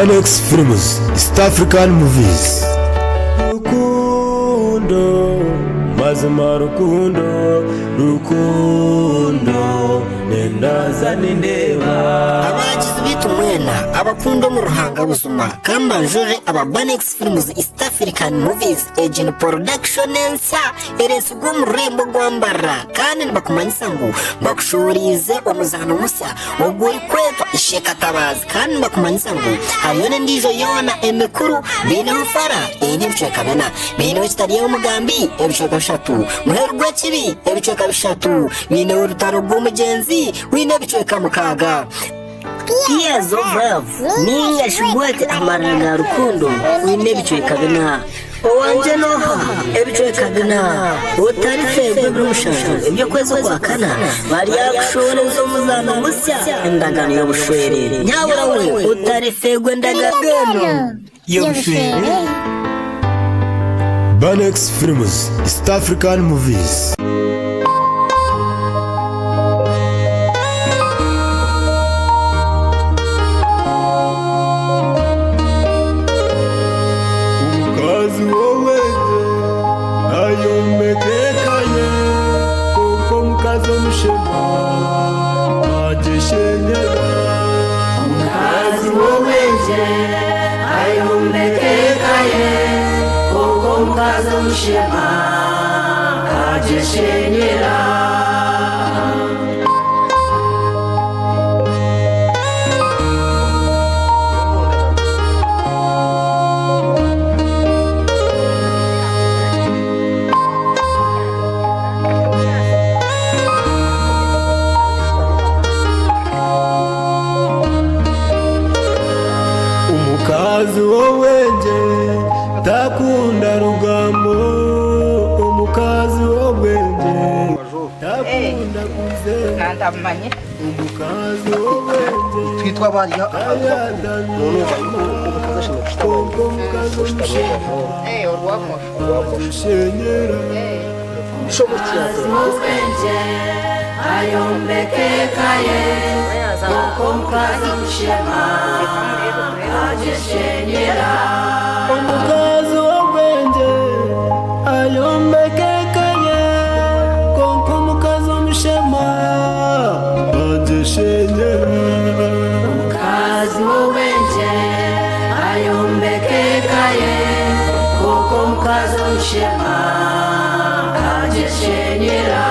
Bnex Films, East African Movies. Rukundo, mazima rukundo, rukundo, nendaza nindeba. Abagize bitu mwena, abakunda mu ruhanga buzuma, kambanjure aba Bnex Films, East African Movies, Agent Production ensa, eresu gwo mu rembo gwambara, kandi bakumanyisa ngo bakushurize Omuzaano musa, oguri kwetwa isheka tabazi, kandi bakumanyisa ngo hayone ndijo yona emekuru, bine hufara, bichweka bena, bine witariye umugambi, bichweka bishatu, muheru gwekibi, bichweka bishatu, bine Orutaro Rwomugyenzi, bine bichweka mukaga. Years of love, ninga shubwete amaranga rukundo, wine bichweka bena. Owanje noha, ebichweka bena. Otarife bw'umushaje, ibyo kwezo kwa kana, bari yakushoreza Omuzaano musya, endagano y'obushwere. Nyabura we, otarife gw'endagano y'obushwere. Bnex Films, East African Movies. Umukazi wowe ayomekekaye, koko mukazi omushema ajeshenyera. Umukazi wowe ayomekekaye, koko mukazi omushema ajeshenyera. Umukazi wowe takunda rugambo, umukazi wowe takunda kuze, nandamanye umukazi wowe twitwa bariya urwamoshenyera. Ayombekekaye, koko mukazi omushema ajeshenyera. Umukazi w'obwenge ayombekekaye, koko mukazi omushema ajeshenyera. Umukazi w'obwenge ayombekekaye, koko mukazi omushema ajeshenyera.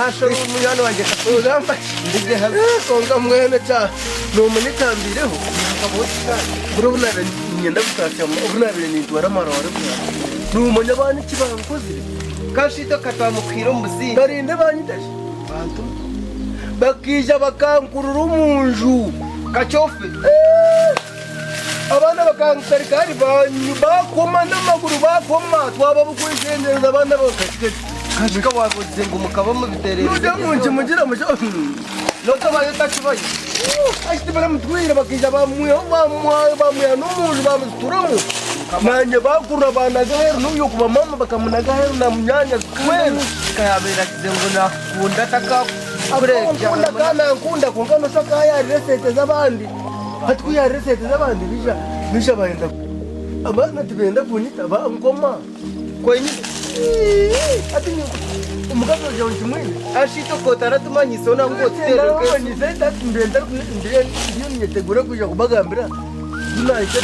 hasho umuyano wanjye kazamba ndige konga mwene cha nomunitambireho urubunare nyenda gutashya urubunare nindwara marore n'umunya bani kibankoze kashito katamukiro muzi barinde banyitaje bantu bakija bakankurura umunju kachofe abana bakankarika ari bakoma n'amaguru bakoma twababukwizendereza abana bakatike kashika wakoze ngo mukaba mu biterere n'ujya munje mugira mujo lota bayo takibaye ashite baramutwira bakija bamuye n'umuntu bamuturamo nanye bakura banagaheru n'uyo kuba mama bakamunagaheru na munyanya kwenu kayabera kizengo nakunda taka abreka nkunda kungano saka ya resete z'abandi hatwiya resete z'abandi bisha bayenda abana tibenda kunyita ba ngoma kwenye ati umugazo jawo kimwene ashito kotara tumanyise na ngo tereke nyise ndenda ndiyo nyetegura kuja kubagambira tunahise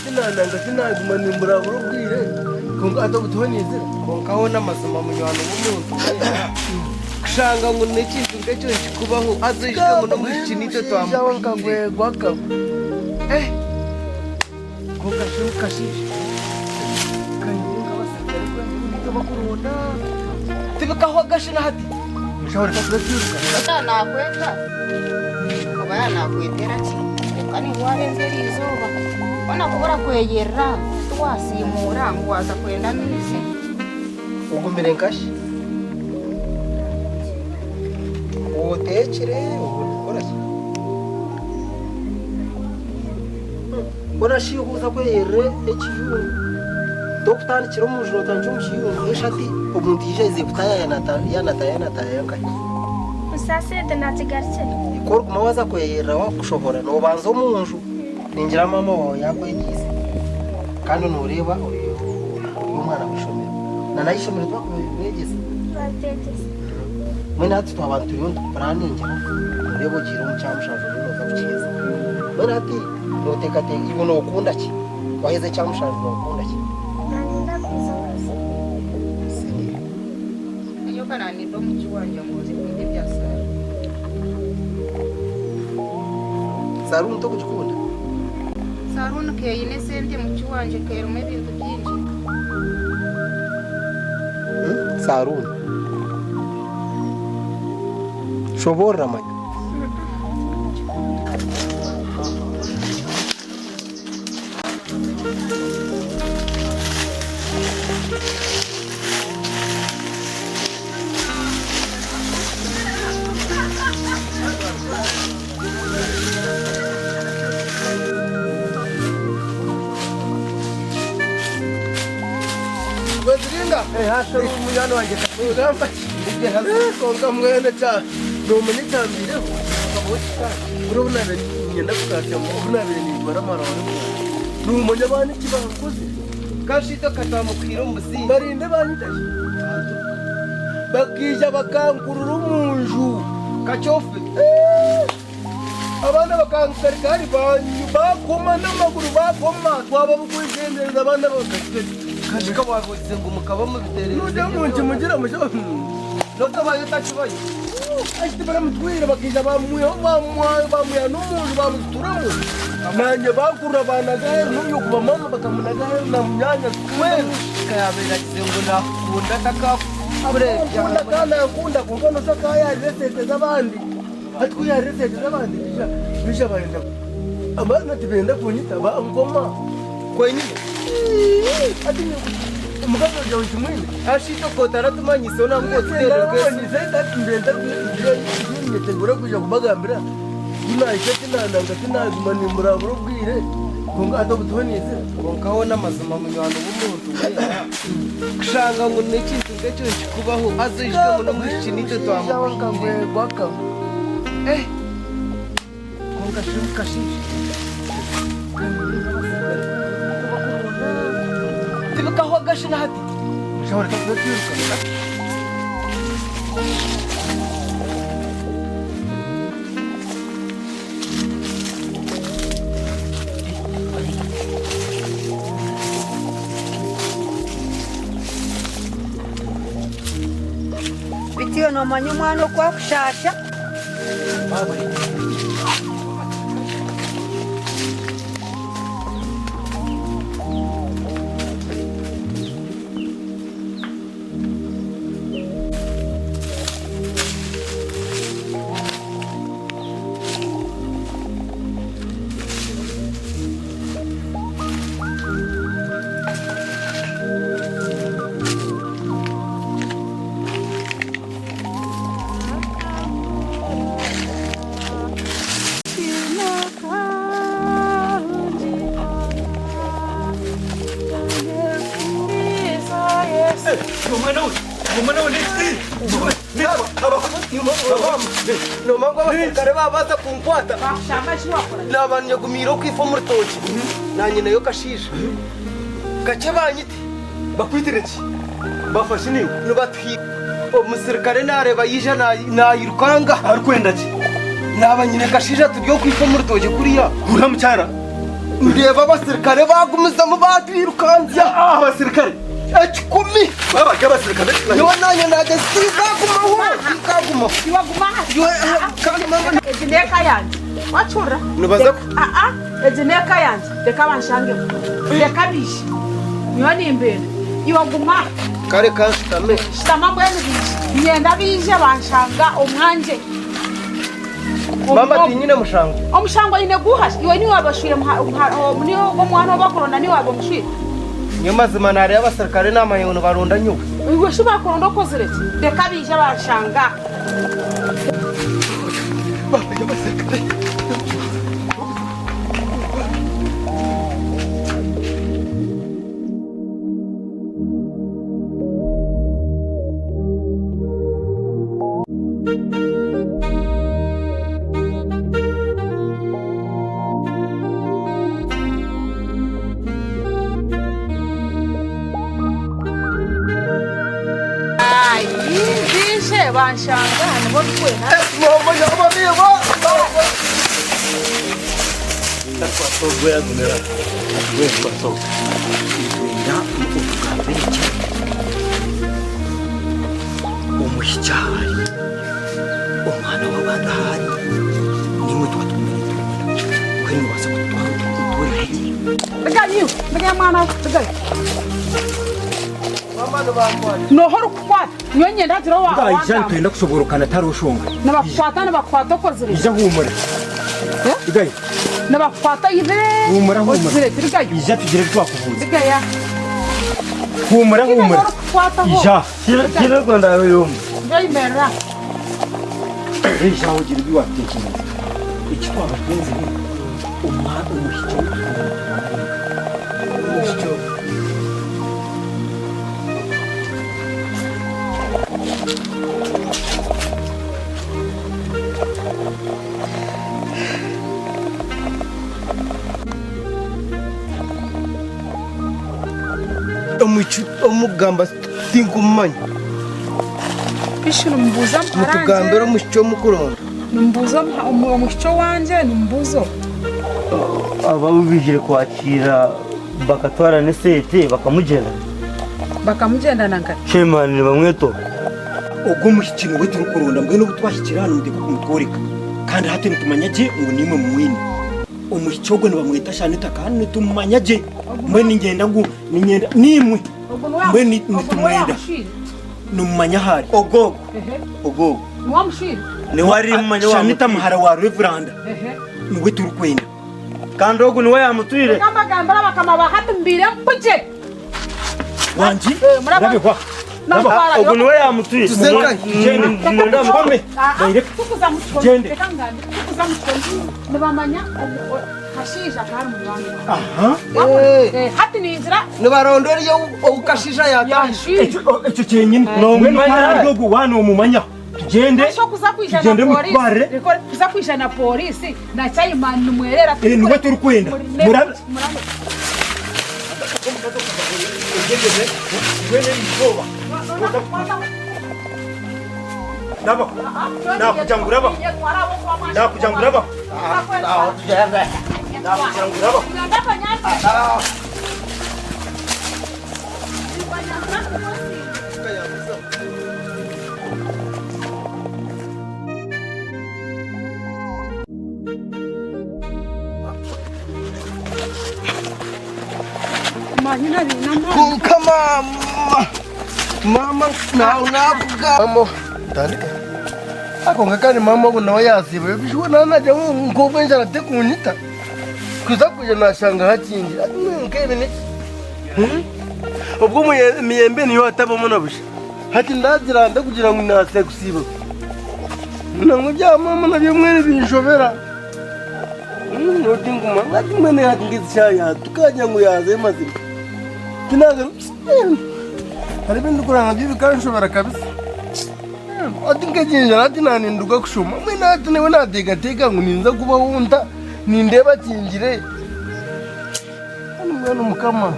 tinaguma nimbura burubwire konga atobutonize konkaho n'amasoma munywano w'umuntu kushanga ngo nekintu ngecyo kikubaho azishwe ngo no mukinito twamukagwegwaka konga shukashije kanyunga basakare kwa bakurunda tibikaho gashina hati mushahora kakuziruka atanakweta kuba yanakwetera ki kandi warenze izuba ona kubura kwegera twasimura ngo waza kwenda nise ugumire nkashi utekere ukora kona shihuza kwere ekiyungu dokutandikira omujuru tanjye omukiyungu eshati omuntu yijaize kutaya yanataya yankaye Musasete natigarutse ikora kuma waza kweyerera wakushohora nobanza omunju ningira mama wawe yakwegize kandi nureba uyu mwana wishomera nanayishomera twakwegeze bategese mwene hati twabantu turiyo tupuraningira ureba ugira umucyamushaje noza kukiza mwene hati notekateka ibu nokunda ki waheze cyamushaje nokunda ki naninda kwizoza iyo kanani ndo muki wanje muzi kwinde byasara saruni to kugikunda saruni keyine sente muki wanje kerume ibintu byinshi saruni shobora manya Badrinda, hasa umujyana wanjye kugamba ibyo hakonga mwene cha nomani tambire ukabota urabona nyenda kutashya mu bunabire ni baramara wari n'umunya bani kibanguze kashito katamukira umbusi barinde banitaje bakija bakankurura umunju kachofe abana bakankarika hari bakoma n'amaguru bakoma twaba bukwizendereza abana bakakigeza kaje kabavuze ngo mukaba mubiterere nuje munje mugira musho noko bayo takibaye ashite baramutwira bakija bamuyo n'umuntu bamuturamo nanye bakura banagaye n'uyo kuba mama bakamunagaye na munyanya kwenu kayabera kizengo nakunda takafu abrekunda kana yakunda kungono sakaya resete z'abandi atkuya resete z'abandi bisha bayenda abana tibenda kunyita ba ngoma kwenyine ati umugazo jawe kimwine ashito kotara tumanyiso na ngo tererwe ni zaita ndenda nyetegura kuja kubagambira ina ishati nandanga tinazuma ni muraburo bwire konga atobutonize konkaho namazuma munywano w'umuntu kushanga ngo nekintu ngecyo kikubaho azishwe ngo no mushinito twamukangwe gwaka konga shimkashishi tibikaho gashina hati shawara tatwiruka bitiyo nomanya umwana kwa kushasha nomango abasirikare babaza kunkwata nabanyagumira kwifa mu rutoki nanye nayo kashisha gace banyite bakwitire ki bafashe niwe nubatwi umusirikare nareba yija nayirukanga arikwenda ki nabanyine gashisha turyo kwifa mu rutoki kuriya uramucyara ndeba abasirikare bagumiza mu batwirukanzya abasirikare ekikumi babaga abasirikare yo nanye nagasiga kumaho kandi mama ejineka yanje wachura nubaza ejineka yanje reka banshange reka bishi nyoni imbere iwaguma kare kanshitame shitama mbwene bishi nyenda bije banshanga omwanje mama tinyine mushango omushango ine guhasha iwe ni wabashwire niyo omwana bakorona ni wabamushwire niyo mazima nari y'abasirikare n'amayoni baronda nyuka iwe shibakoronda kozeretse reka bije banshanga banshanga nibo bikwena mama nyama biwa takwa to gwe azunera gwe kwaso nda ukugambira iki umushyari umwana w'abana hari nimwe twatumira kwene wasa kutwara Beganyo, began mwana, began. mama no bamwani No horo kwat, nyonye ndatiro wa. Ga ijana twenda kusoborokana tarushonga. Nabakwata kozire. Ija humura. Igai. Nabakwata ive. Humura. Igai. Ija tugire twakuvuza. Igaya. Humura. Ija. kira Rwanda yombi Ngai mera. Ija ugira biwatekina. Iki twabagenzi ni umwana umushyitsi. omugamba tinkumanya Bishuru mbuza mukugambira omushyo mukuronda Numbuza omushyo wanje numbuzo. ababijire kwakira bakatwara nesete Bakamugenda nanga. shemani bamweto Ubwo mushyikino we turukuronda mbwe no gutwashyikira hano ndiko kumutworeka. Kandi hati nitumanyaje ngo nimwe mwini. Umushyogwe nibamwita shanita kandi tumanyaje. Mwe ningenda ngo ninyenda nimwe. Mwe nitumwenda. Numanya hari. ogogo Nwamushiri. ni wari mumanya wa Shanita muhara wa Reverend. Niwe turukwenda. kandi ogu niwe yamuturire Kamba gambara bakama bahatumbire mpuje. Wanji. Muraba. Rabekwa. ogu niwe yamuturire Ndamukome. Tukuza muchonde. Gende. Tekangandi. Tukuza muchonde. Nibamanya hashisha kari mu bantu. Aha. Hati ni inzira nibarondora iyo ukashisha yatashye Icyo cyenyine. No Mwe mumanya. ntabwo wano umumanya. Tugende. Sho kuza kwisha Tugende na polisi. mutware. Kuza kwisha na polisi na cyayimana numwerera. Niwe turukwenda. Murabe. Naba. Nakujangura ba. Nakujangura ba. Nakujangura ba. kama mama nakuga mama tandika ako ngakani mama unawe yasibe bishwe nanaje ngobenja natekunita kuza kuja nashanga hakindi nkebe ni ubwo miyembe niyo atabamo nabusha hati ndazira ndakugira ngo nase gusiba nango bya mama nabyo mwene binshobera nodinguma ngati mwene yakingizishaya tukajya ngo yaze mazima kinaga hari bintu kuranga byo bikanshobora kabisa atinga jinja ati naninduka kushuma mwene ati newe nategateka ngo ninza kuba wunda nindeba kingire mwana mukama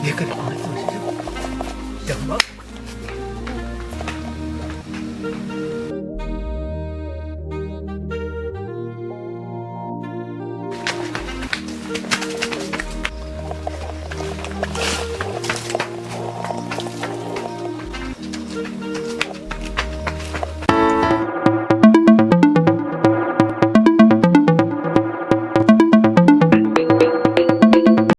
reka